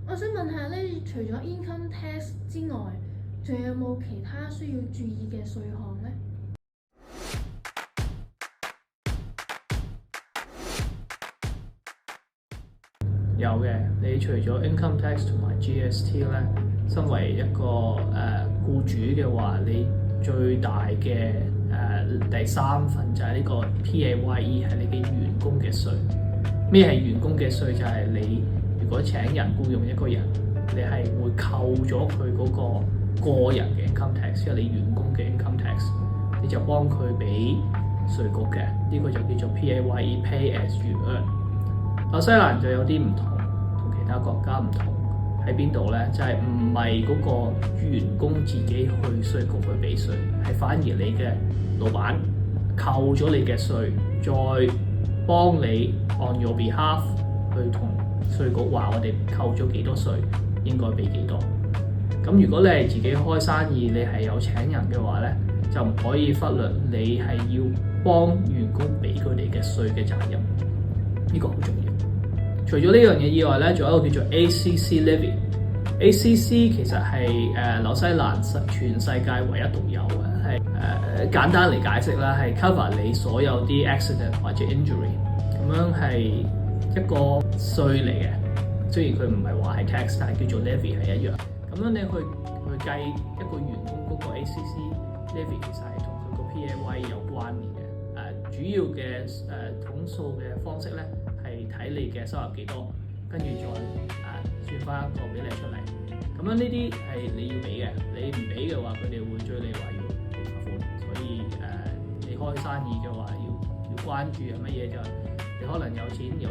我想問下咧，除咗 income tax 之外，仲有冇其他需要注意嘅稅項咧？有嘅，你除咗 income tax 同埋 GST 咧，身為一個僱主嘅話，你最大嘅第三份就係呢個 PAYE 係你嘅員工嘅稅。咩係員工嘅稅？就係你如果請人僱用一個人，你係會扣咗佢嗰個人嘅 income tax，即係你員工嘅 income tax，你就幫佢俾稅局嘅，呢個就叫做 PAYE Pay as you earn。紐西蘭就有啲唔同，同其他國家唔同喺邊度咧？就係唔係嗰個員工自己去稅局去俾稅，係反而你嘅老闆扣咗你嘅稅，再幫你 on your behalf 去同稅局話我哋扣咗幾多稅，應該俾幾多。咁如果你係自己開生意，你係有請人嘅話咧，就唔可以忽略你係要幫員工俾佢哋嘅稅嘅責任，呢個好重要。除咗呢樣嘢以外咧，仲有一個叫做 ACC Levy。ACC 其實係紐西蘭全世界唯一獨有嘅，係簡單嚟解釋啦，係 cover 你所有啲 accident 或者 injury， 咁樣係一個稅嚟嘅。雖然佢唔係話係 tax， 但係叫做 levy 係一樣。咁樣你去計一個員工嗰個 ACC Levy 其實係同佢個 PAYE 有關聯嘅。主要嘅統數嘅方式咧係睇你嘅收入幾多，跟住再算翻一個比例出嚟。咁樣呢啲係你要俾嘅，你唔俾嘅話，佢哋會追你話要罰款。所以你開生意嘅話，要關注係乜嘢就係你可能有錢入。